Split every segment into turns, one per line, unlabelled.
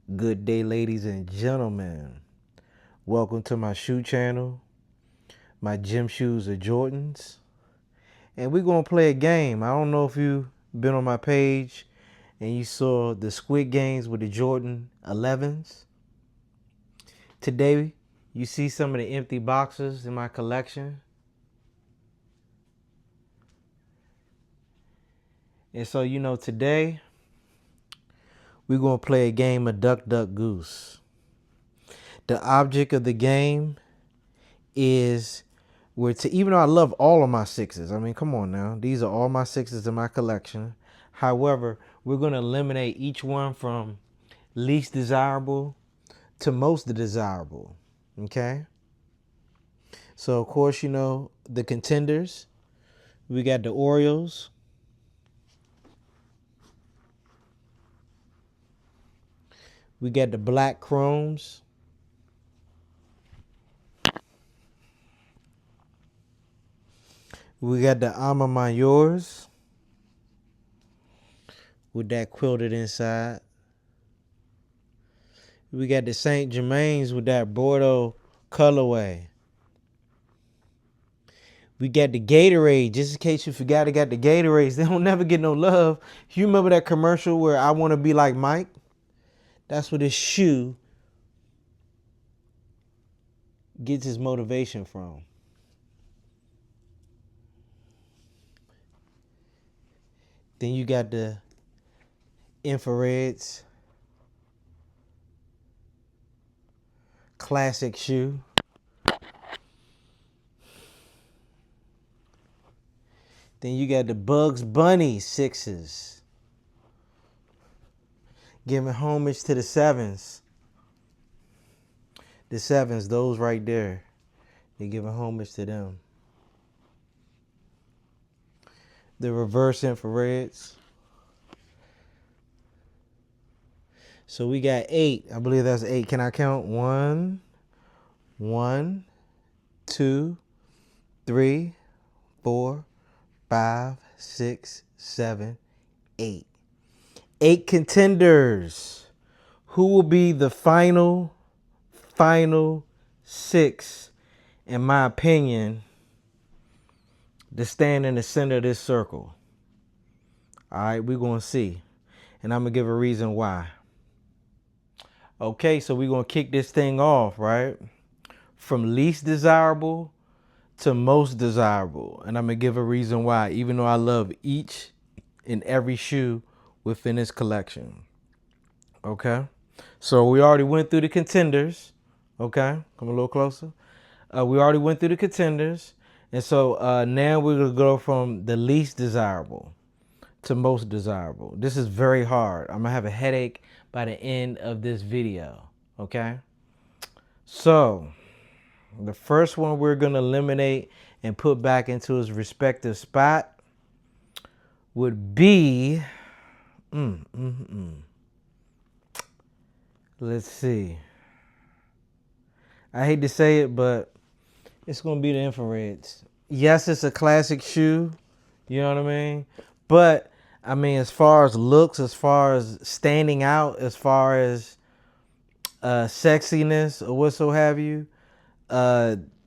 Good day, ladies and gentlemen. Welcome to my shoe channel. My gym shoes are Jordans. And we're going to play a game. I don't know if you've been on my page and you saw the Squid Games with the Jordan 11s. Today, you see some of the empty boxes in my collection. And so, today, we're going to play a game of Duck, Duck, Goose. The object of the game is even though I love all of my sixes, I mean, come on now, these are all my sixes in my collection. However, we're going to eliminate each one from least desirable to most desirable. Okay. So of course, the contenders. We got the Oreos. We got the black chromes. We got the Alma Mayors with that quilted inside. We got the St. Germain's with that Bordeaux colorway. We got the Gatorade, just in case you forgot, I got the Gatorades. They don't never get no love. You remember that commercial where I want to be like Mike? That's where this shoe gets his motivation from. Then you got the infrareds. Classic shoe. Then you got the Bugs Bunny sixes. Giving homage to the sevens. The sevens, those right there. They're giving homage to them. The reverse infrareds. So we got 8. I believe that's 8. Can I count? 1, 2, 3, 4, 5, 6, 7, 8. 8 contenders. Who will be the final 6, in my opinion, to stand in the center of this circle? All right, we're going to see. And I'm going to give a reason why. Okay, so we're going to kick this thing off, right? From least desirable to most desirable. And I'm going to give a reason why, even though I love each and every shoe within this collection. Okay? So we already went through the contenders. Okay? Come a little closer. We already went through the contenders. And so now we're going to go from the least desirable to most desirable. This is very hard. I'm going to have a headache by the end of this video. Okay? So the first one we're going to eliminate and put back into his respective spot would be, let's see. I hate to say it, but it's going to be the infrareds. Yes, it's a classic shoe. You know what I mean? But, I mean, as far as looks, as far as standing out, as far as sexiness or what so have you,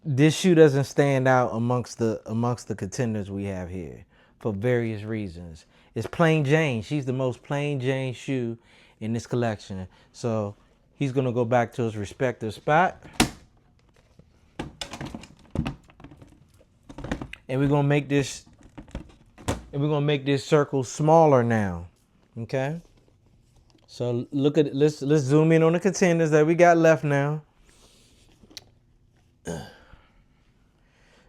this shoe doesn't stand out amongst the contenders we have here for various reasons. It's plain Jane. She's the most plain Jane shoe in this collection. So he's gonna go back to his respective spot. And we're gonna make this circle smaller now. Okay? So look at it. Let's zoom in on the contenders that we got left now.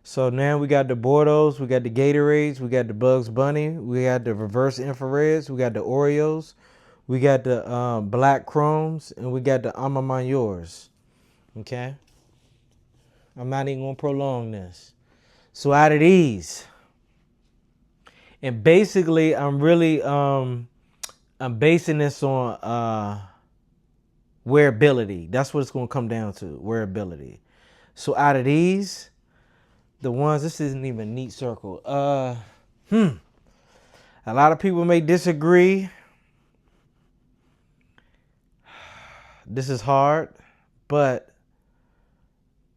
So now we got the Bordeaux, we got the Gatorades, we got the Bugs Bunny, we got the reverse infrareds, we got the Oreos, we got the black chromes, and we got the Alma Mayors. Okay? I'm not even going to prolong this. So out of these, and basically I'm really, I'm basing this on wearability. That's what it's going to come down to, wearability. So out of these, the ones, this isn't even a neat circle. A lot of people may disagree. This is hard, but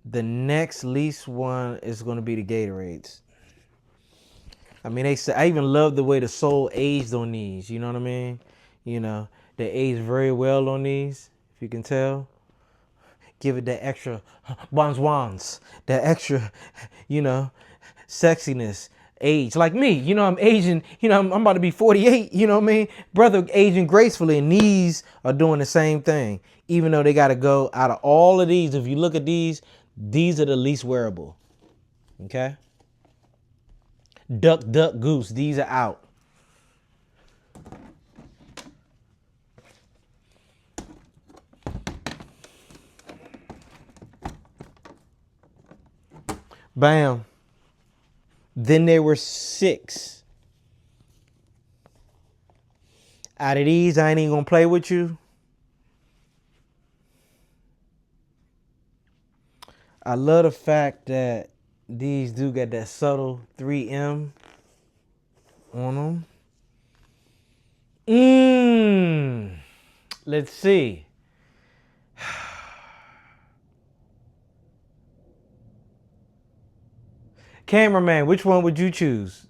the next least one is going to be the Gatorades. I mean, I even love the way the Soul aged on these. You know what I mean? You know, they aged very well on these, if you can tell. Give it that extra wands, that extra, you know, sexiness, age. Like me, you know, I'm aging, you know, I'm about to be 48, you know what I mean? Brother aging gracefully, and these are doing the same thing. Even though they got to go out of all of these, if you look at these are the least wearable. Okay? Duck, duck, goose, these are out. Bam. Then there were 6. Out of these, I ain't even gonna play with you. I love the fact that these do got that subtle 3M on them. Let's see. Cameraman, which one would you choose?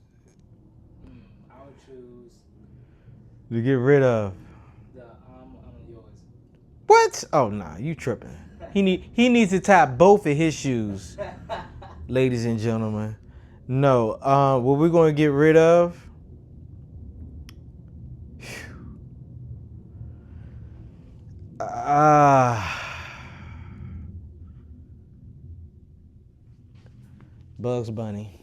I would choose
To get rid of.
the yours.
What? Oh nah, you tripping. He needs to tie both of his shoes, ladies and gentlemen. No, what we're gonna get rid of. Bugs Bunny.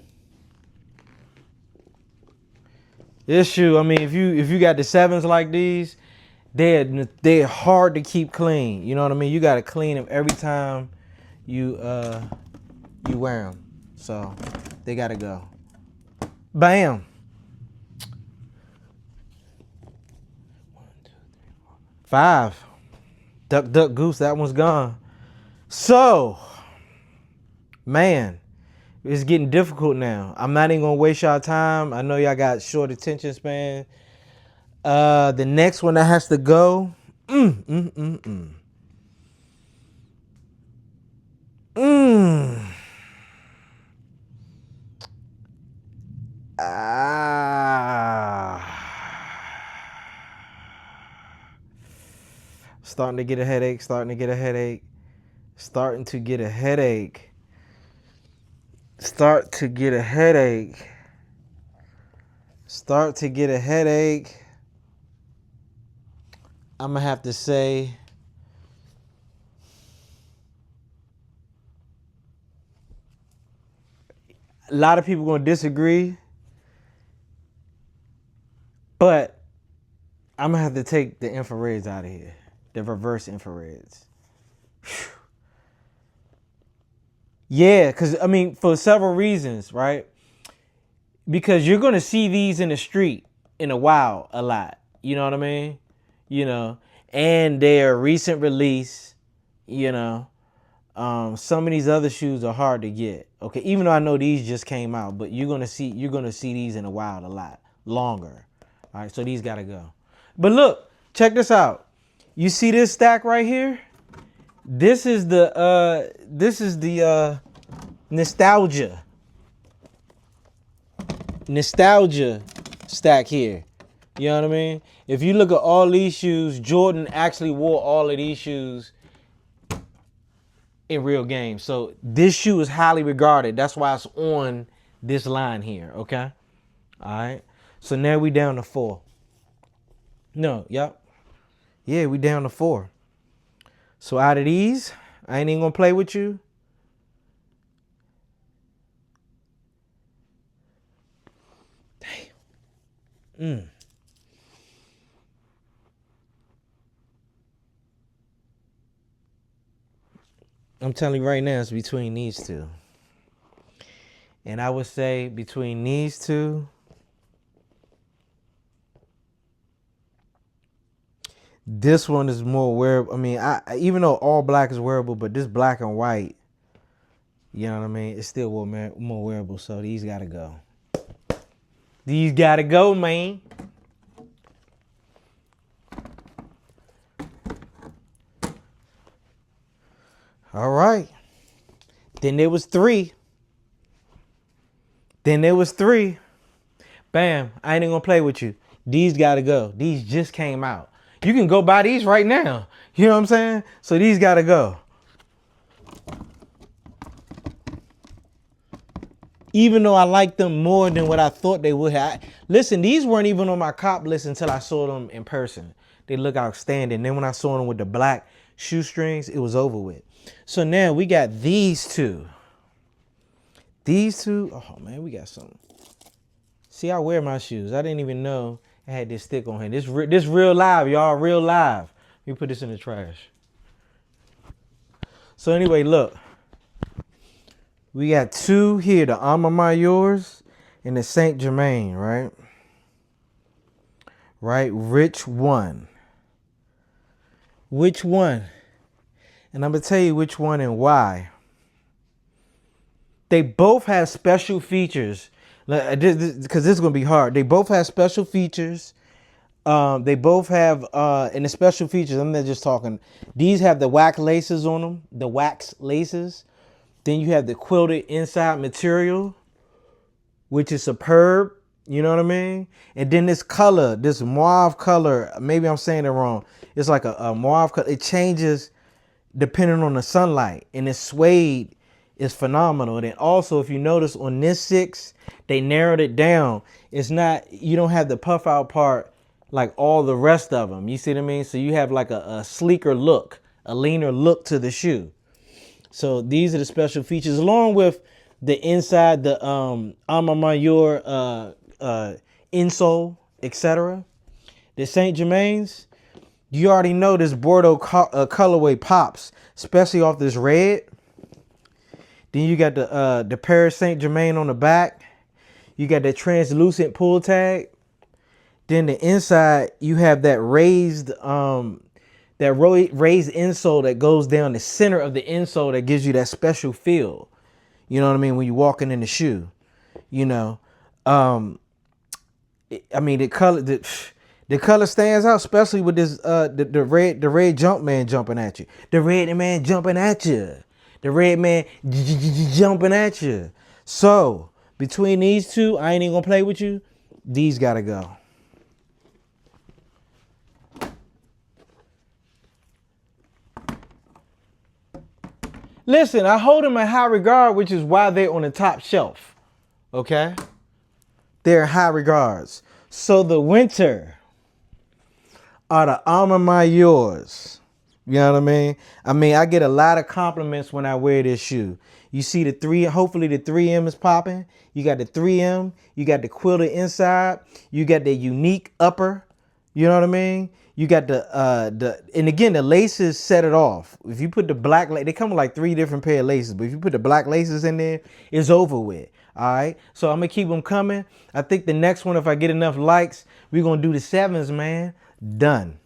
This shoe, I mean, if you got the 7s like these, they're hard to keep clean. You know what I mean? You gotta clean them every time you wear them. So they gotta go. Bam. 5. Duck, duck, goose. That one's gone. So, man, it's getting difficult now. I'm not even gonna waste y'all time. I know y'all got short attention span. The next one that has to go. Starting to get a headache. Starting to get a headache. Starting to get a headache. Start to get a headache. Start to get a headache. I'm going to have to say a lot of people going to disagree, but I'm going to have to take the infrareds out of here, the reverse infrareds. Whew. Yeah, because, I mean, for several reasons, right? Because you're going to see these in the street in a while a lot. You know what I mean? You know, and they're recent release, you know. Some of these other shoes are hard to get. Okay, even though I know these just came out, but you're gonna see these in a while a lot longer. All right, so these gotta go. But look, check this out. You see this stack right here? This is the nostalgia stack here. You know what I mean? If you look at all these shoes, Jordan actually wore all of these shoes in real games. So this shoe is highly regarded. That's why it's on this line here, okay? All right. So now we down to 4. No, yep. Yeah, we down to 4. So out of these, I ain't even gonna play with you. Damn. I'm telling you right now, it's between these two. And I would say between these two, this one is more wearable. I mean, even though all black is wearable, but this black and white, you know what I mean? It's still more wearable. So these gotta go. These gotta go, man. All right. Then there was three. Then there was three. Bam. I ain't even gonna play with you. These gotta go. These just came out. You can go buy these right now. You know what I'm saying? So these gotta go. Even though I like them more than what I thought they would have. Listen, these weren't even on my cop list until I saw them in person. They look outstanding. Then when I saw them with the black shoestrings, it was over with. So now we got these two. These two, oh man, we got something. See, I wear my shoes. I didn't even know I had this stick on here. This real live, y'all, real live. Let me put this in the trash. So anyway, look. We got two here, the Alma Mayors and the Saint Germain, right? Right, which one? Which one? And I'm going to tell you which one and why. They both have special features. Because this is going to be hard. They both have special features. They both have, and the special features, I'm not just talking, these have the wax laces on them, the wax laces. Then you have the quilted inside material, which is superb. You know what I mean? And then this color, this mauve color, maybe I'm saying it wrong. It's like a mauve color. It changes depending on the sunlight. And this suede is phenomenal. And then also, if you notice on this 6, they narrowed it down. It's not, you don't have the puff out part like all the rest of them. You see what I mean? So you have like a sleeker look, a leaner look to the shoe. So these are the special features, along with the inside, the Alma Mayor insole, etc. The Saint Germain's, you already know this Bordeaux colorway pops, especially off this red. Then you got the Paris Saint Germain on the back. You got the translucent pull tag. Then the inside, you have that raised insole that goes down the center of the insole that gives you that special feel. You know what I mean? When you're walking in the shoe, you know, I mean, the color stands out, especially with this, the red jump man jumping at you, the red man jumping at you, the red man jumping at you. So between these two, I ain't even gonna play with you. These gotta go. Listen, I hold them in high regard, which is why they're on the top shelf. Okay? They're in high regards. So the winter are the Alma Mayors. You know what I mean? I get a lot of compliments when I wear this shoe. You see the 3, hopefully the 3M is popping. You got the 3M. You got the quilted inside. You got the unique upper. You know what I mean? You got and again, the laces set it off. If you put the black, they come with like 3 different pair of laces, but if you put the black laces in there, it's over with. All right. So I'm going to keep them coming. I think the next one, if I get enough likes, we're going to do the 7s, man. Done.